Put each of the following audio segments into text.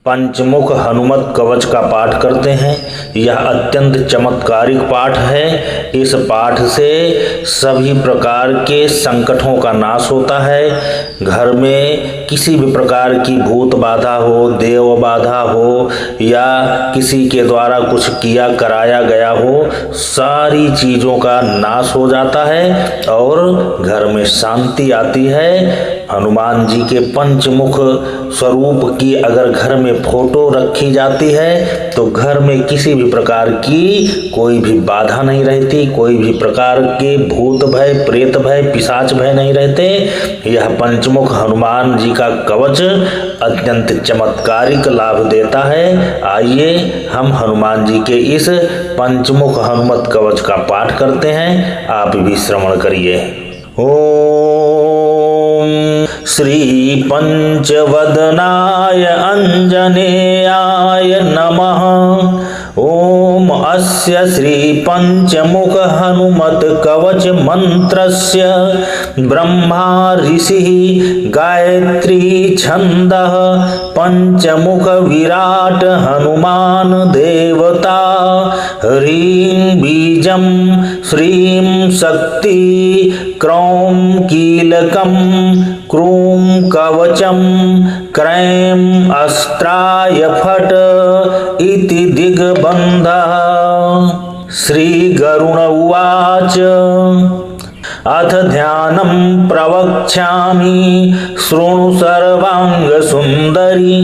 पंचमुख हनुमत कवच का पाठ करते हैं। यह अत्यंत चमत्कारिक पाठ है। इस पाठ से सभी प्रकार के संकटों का नाश होता है। घर में किसी भी प्रकार की भूत बाधा हो, देव बाधा हो या किसी के द्वारा कुछ किया कराया गया हो, सारी चीज़ों का नाश हो जाता है और घर में शांति आती है। हनुमान जी के पंचमुख स्वरूप की अगर घर में फोटो रखी जाती है तो घर में किसी भी प्रकार की कोई भी बाधा नहीं रहती, कोई भी प्रकार के भूत भय, प्रेत भय, पिशाच भय नहीं रहते। यह पंचमुख हनुमान जी का कवच अत्यंत चमत्कारिक लाभ देता है। आइए हम हनुमान जी के इस पंचमुख हनुमत कवच का पाठ करते हैं, आप भी श्रवण करिए। ओम श्री पंचवदनाय अंजनेयाय नमः। ओम अस्य श्री पंचमुख हनुमत कवच मंत्रस्य ब्रह्मा ऋषिः गायत्री छन्दः पंचमुख विराट हनुमान देवता। ह्रीं बीजं श्रीं शक्ति क्रौं कीलकं क्रूं कवचं क्रैं अस्त्राय फट् इति दिग्बन्धः। श्री गरुण उवाच अथ ध्यानं प्रवक्ष्यामि शृणु सर्वांगसुन्दरी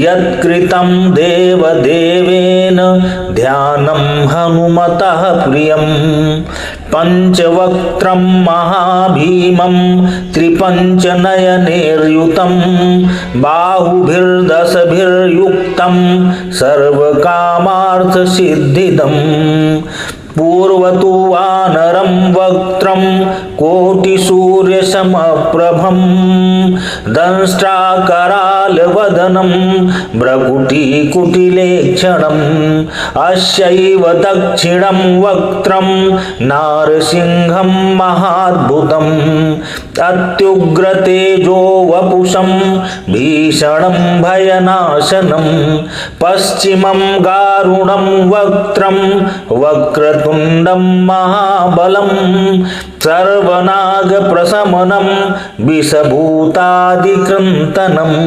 यत्कृतं देवदेवेन ध्यानं हनुमतः प्रियं। पंचवक्त्रं महाभीमं त्रिपञ्चनयनैर्युतं बाहुभिर्दशभिर्युक्तं सर्वकामार्थसिद्धिदम्। पूर्वतु वानरं वक्त्रं कोटिसूर्यसमप्रभं दंष्ट्राकरालवदनं भ्रकुटिकुटिलेक्षणम्। अस्यैव दक्षिणं वक्त्रं नारसिंहं महाद्भुतम् अत्युग्रतेजो वपुषं भीषणं भयनाशनं। पश्चिमं गारुणं वक्त्रं वक्रतुण्डं महाबलं सर्वनागप्रशमनं विषभूतादिकृन्तनम्।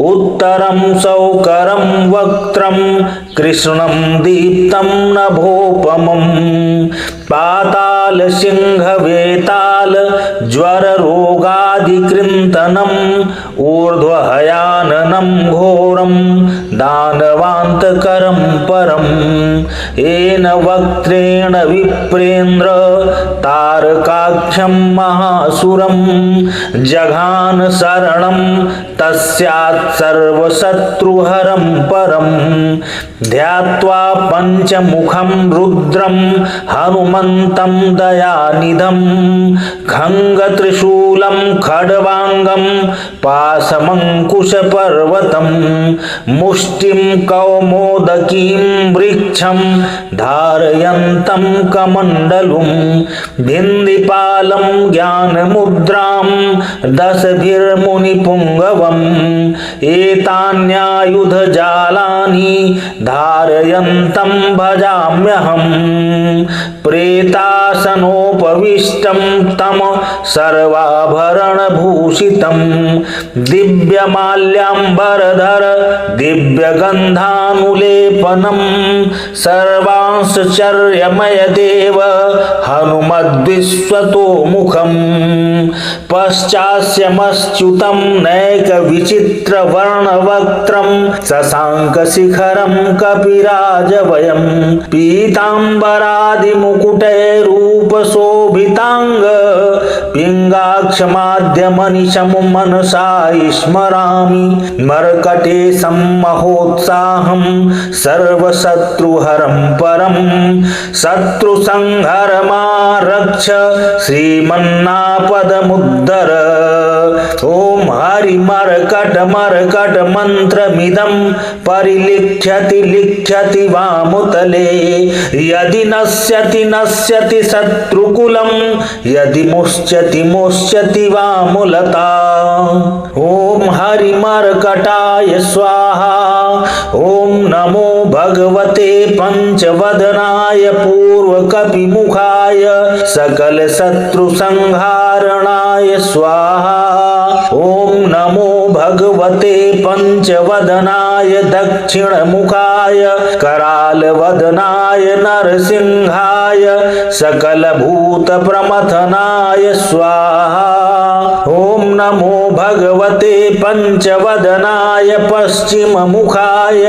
उत्तरं सौकरं वक्त्रं कृष्णं दीप्तं नभोपमं पातालसिंहवेताल ज्वररोगादिकृन्तनम्। ऊर्ध्वहयाननं घोरं दानवान्तकरं परम्। येन वक्त्रेण विप्रेन्द्र तारकाख्यं महासुरं जघान शरणं तस्यात् सर्वशत्रुहरं परं। ध्यात्वा पंचमुखं रुद्रं हनुमन्तं दयानिधं खङ्गत्रिशूलं खड्वाङ्गं पाशमङ्कुशपर्वतं मुष्टिं कौमोदकीं वृक्षं धारयन्तं कमण्डलुं भिन्दिपालं ज्ञानमुद्रां दशभिर्मुनिपुङ्गवम्। एतान्यायुधजालानि धारयन्तं भजाम्यहम्। प्रेतासनोपविष्टं तं सर्वाभरणभूषितं दिव्यमाल्याम्बरधर दिव्यगन्धानुलेपनं सर्वांश्चर्यमयदेव हनुमद्विश्वतोमुखम्। पश्चास्यमच्युतं नैकविचित्रवर्णवक्त्रं शशाङ्कशिखरं कपिराजवयं पीताम्बरादिमुकुटैरूपशोभिताङ्ग पिङ्गाक्षमाद्यमनिशं मनसा स्मरामि। मर्कटेशं महोत्साहं सर्वशत्रुहरं परं शत्रुसंहरमारक्ष श्रीमन्नापदमुद्धर। ओम हरिमर्कट मर्कट मंत्रमिदं परिलिख्यति लिख्यति वामुतले। यदि नश्यति नश्यति शत्रुकुलं यदि मुच्यति मुच्यति वामुलता। ओम हरिमर्कटाय स्वाहा। ओम नमो भगवते पंचवदनाय पूर्वकपिमुखाय सकल शत्रु संहारणाय स्वाहा। ओम नमो भगवते पंचवदनाय दक्षिणमुखाय करालवदनाय नरसिंहाय सकल भूत प्रमथनाय स्वाहा। ओम नमो भगवते पंचवदनाय पश्चिममुखाय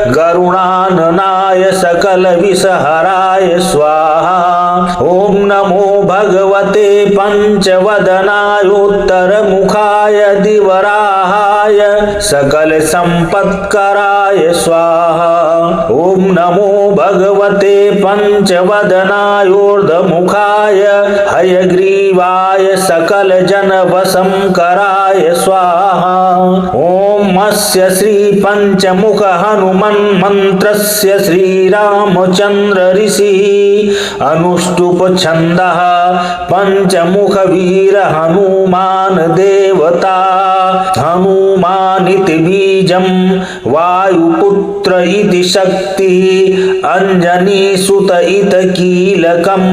गरुणाननाय सकल विषहराय स्वाहा। ओम नमो भगवते पंचवदनाय उत्तरमुखाय दिवराहाय सकल संपत्कराय स्वाहा। ओम नमो भगवते पंचवदनाय ऊर्ध्वमुखाय हयग्रीवाय सकल जनवशंकराय स्वाहा। ओम अस्य श्री पंचमुख हनुमन् मंत्रस्य श्रीरामचंद्र ऋषिः अनुष्टुप छन्दः पंचमुख वीर हनुमान देवता। हनुमानिति बीजं वायुपुत्र इति शक्तिः अंजनीसुत इति कीलकम्।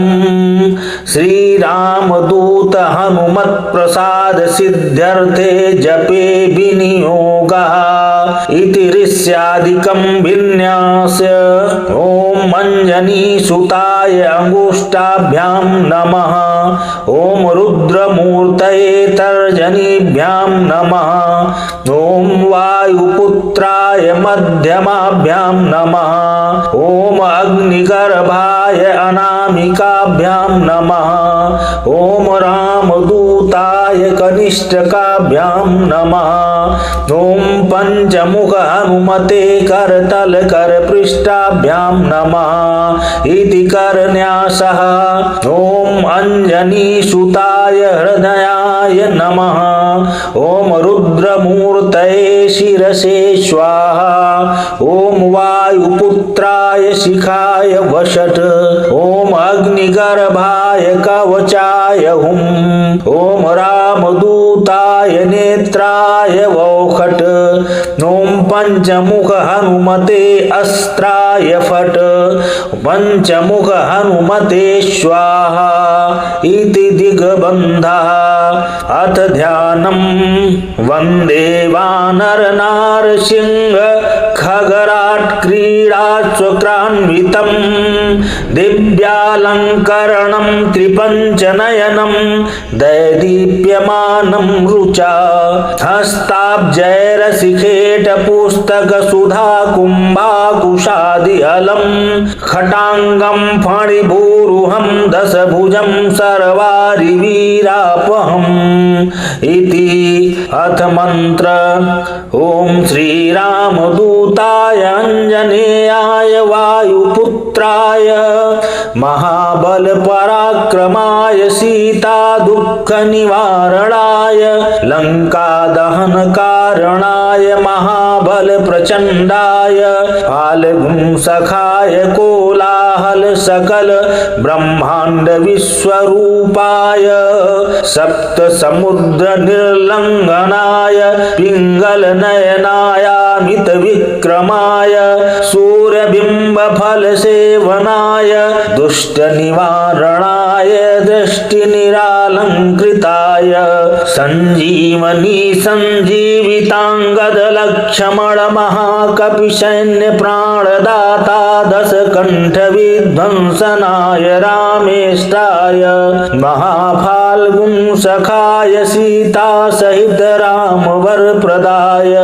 श्रीरामदूत हनुमत्प्रसाद सिद्ध्यर्थे जपे विनियोगः इति ऋष्यादिकं विन्यास्य। ओम अंजनीसुताय अंगुष्ठाभ्यां नमः। ओम रुद्रमूर्तये तर्जनीभ्यां नमः। ओम वायुपुत्राय मध्यमाभ्यां नमः। ओम अग्निगर्भाय अनामिकाभ्यां नमः। ओम रामदूताय कनिष्ठकाभ्यां नमः। ओम पंचमुख हनुमते करतल करपृष्ठाभ्यां नमः इति करन्यासः। ओम अंजनीसुताय हृदयाय नमः। ओम रुद्रमूर्तये शिरसे स्वाहा। ओम वायुपुत्राय शिखाय वषट्। ओम अग्निगर्भाय कवचाय हुम्। ओम रामदूताय नेत्राय वौखट्। ओम पंचमुख हनुमते अस्त्राय फट्। पंचमुख हनुमते स्वाहा इति दिग्बन्धः। अथ ध्यानम् वन्दे वानर नारसिंह खगराट् क्रीडात् स्वक्रान्वितम् दिव्यालङ्करणं त्रिपञ्चनयनं दैदीप्यमानं रुचा। हस्ताब्जैरशिखेट पुस्तकसुधा कुम्भाकुशादिहलं खटाङ्गं फणिभूरुहं दशभुजं सर्वारिवीरापहम् इति। अथ मंत्र ओम श्रीरामदूताय अंजनेयाय वायुपुत्राय महाबल पराक्रमाय सीता दुःख निवारणाय लंका दहन कारणाय महाबल प्रचंडाय फाल्गुन सखाय कोलाहल सकल ब्रह्मांड विश्वरूपाय सप्त समुद्र निर्लंघनाय पिंगल नयनायामित विक्रमाय सूर्यबिंब फल सेवनाय दुष्ट निवारणाय दृष्टि निरालंकृताय संजीवनी संजीवितांगद लक्ष्मण महाकपि सैन्य प्राणदाता दश कंठ विध्वंसनाय रामेष्टाय महाफाल्गुन सखाय सीता सहित राम वर प्रदाय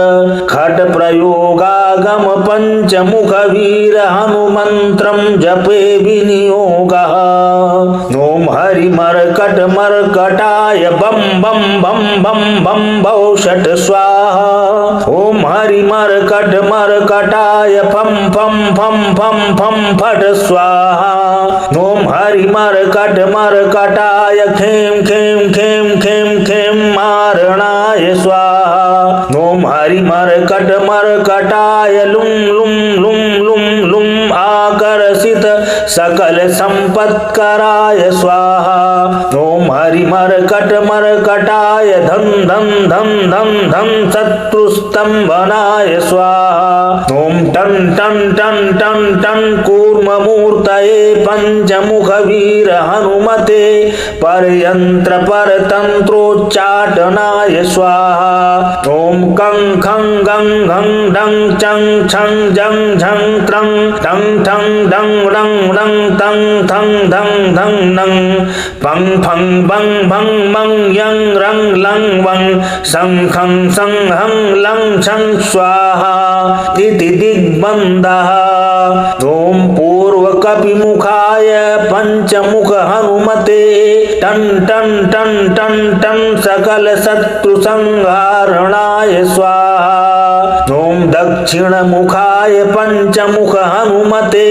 खट प्रयोगागम पंचमुख वीर हनुमंत्रम जपे विनियोगः। ओम हरि मरकट मरकटाय बम बम बम बम बम भौषट स्वाहा। ओम हरि मरकट मरकटाय फम फम फम फम फम फट स्वाहा। ओम हरि मरकट मरकटाय खेम खेम खेम खेम खेम मारणाय स्वाहा। ओम हरि मरकट मरकटाय लुम लुम लुम लुम लुम आकर्षित सकल संपत्कराय स्वाहा। ओम हरिमर्कटमर्कटाय धं धं धं धं धं शत्रुस्तंभनाय स्वाहा। ओम टन टन टन टन टन कूर्ममूर्तये पंचमुख वीर हनुमते परयंत्र परतंत्रोच्चाटनाय स्वाहा। ओम कं खं गं घं डं चं छं जं झं त्रं टं ठं डं रं रं तं थं धं धं नं पं फं बं भं मं यं रं लं वं सं खं सं हं लं छं स्वाहा इति दिग्बन्धः। ओम पूर्वकपिमुखाय पंचमुख हनुमते टन टन टन टन टन सकल शत्रु संहारणाय स्वाहा। ओम दक्षिणमुखाय पंचमुख हनुमते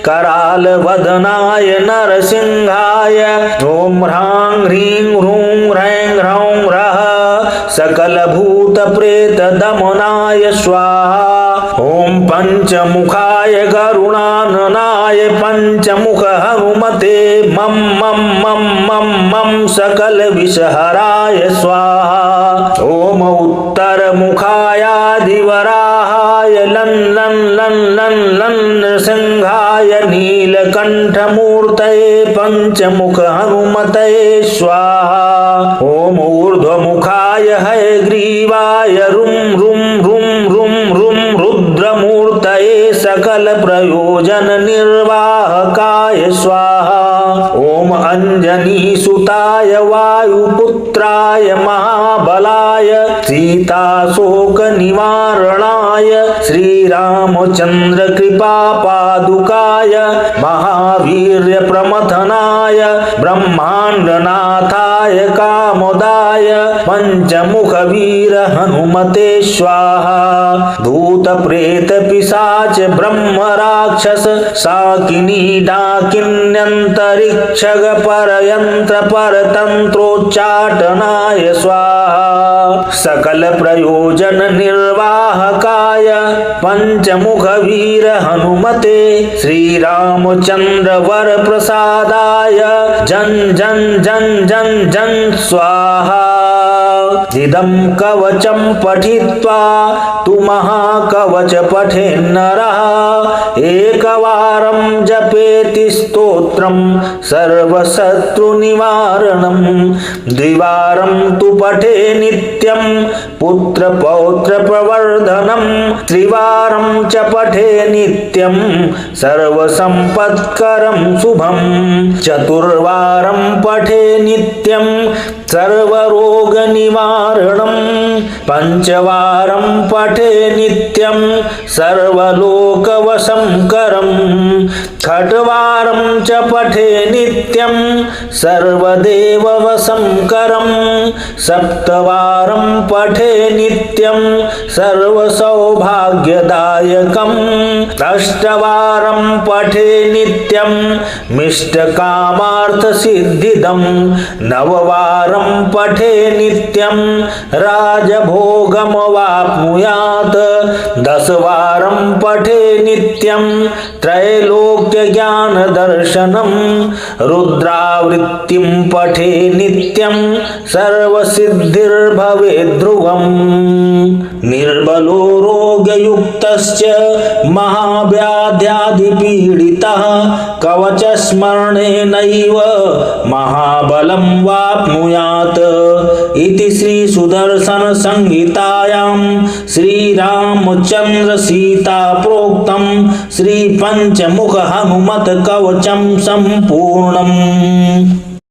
कराल वदनाय नरसिंहाय। ओम ह्रां ह्रीं ह्रूं ह्रैं ह्रौं ह्रः सकल भूत प्रेत दमनाय स्वाहा। ओम पंचमुखाय गरुणाननाय पंचमुख हनुमते मम मम मम मम मम सकल विषहराय स्वाहा। ओम उत्तर मुखायादिवराहाय लं लं लं लं लं नृसिंहाय नीलकंठमूर्तये पंचमुख हनुमतये स्वाहा। ओम ऊर्ध्वमुखाय हयग्रीवाय रुं रुं रुं रुं रुं रुद्रमूर्तये सकल प्रयोजन निर्वाहकाय स्वाहा। ओम अंजनीसुताय वायुपुत्राय महाबलाय सीताशोक निवारणाय श्रीरामचंद्र कृपा पादुकाय महावीर्य प्रमथनाय ब्रह्मांडनाथाय कामोदाय पंचमुख वीर हनुमते स्वाहा। भूत प्रेत पिशाच ब्रह्म राक्षस साकिनी डाकिन्यंतरिक्षग परयंत्र परतंत्रोच्चाटनाय स्वाहा। सकल प्रयोजन निर्वाहकाय पंचमुख वीर हनुमते श्रीरामचंद्र वर प्रसादाय जन जन जन जन जन स्वाहा। इदं कवचं पठित्वा तु महाकवच पठेन्नरः एकवारं जपेति स्तोत्रं सर्वशत्रुनिवारणं द्विवारं तु पठे नित्यं पुत्रपौत्रप्रवर्धनं त्रिवारं च पठे नित्यं सर्वसम्पत्करं शुभं चतुर्वारं पठे नित्यं सर्वरोगनिवारणं पंचवारं पठे नित्यं सर्वलोकवशंकरं खट्वारं च पठे नित्यं सर्वदेववशंकरं सप्तवारं पठे नित्यं सर्वसौभाग्यदायकम् अष्टवारं पठे नित्यं मिष्टकामार्थसिद्धिदं नववारं पठे नित्यं राजभोगमवाप्नुयात् दशवारं पठे नित्यं त्रैलोक्यज्ञानदर्शनं रुद्रावृत्तिं पठे नित्यं सर्वसिद्धिर्भवेद्ध्रुवम् निर्बलो रोगयुक्तश्च महाव्याध्याधिपीडितः कवचस्मरणेनैव महाबलं वाप्नुयात् इति श्रीसुदर्शन संहितायां श्रीरामचंद्र सीता प्रोक्तं श्री पंचमुख हनुमत कवचं संपूर्णम्।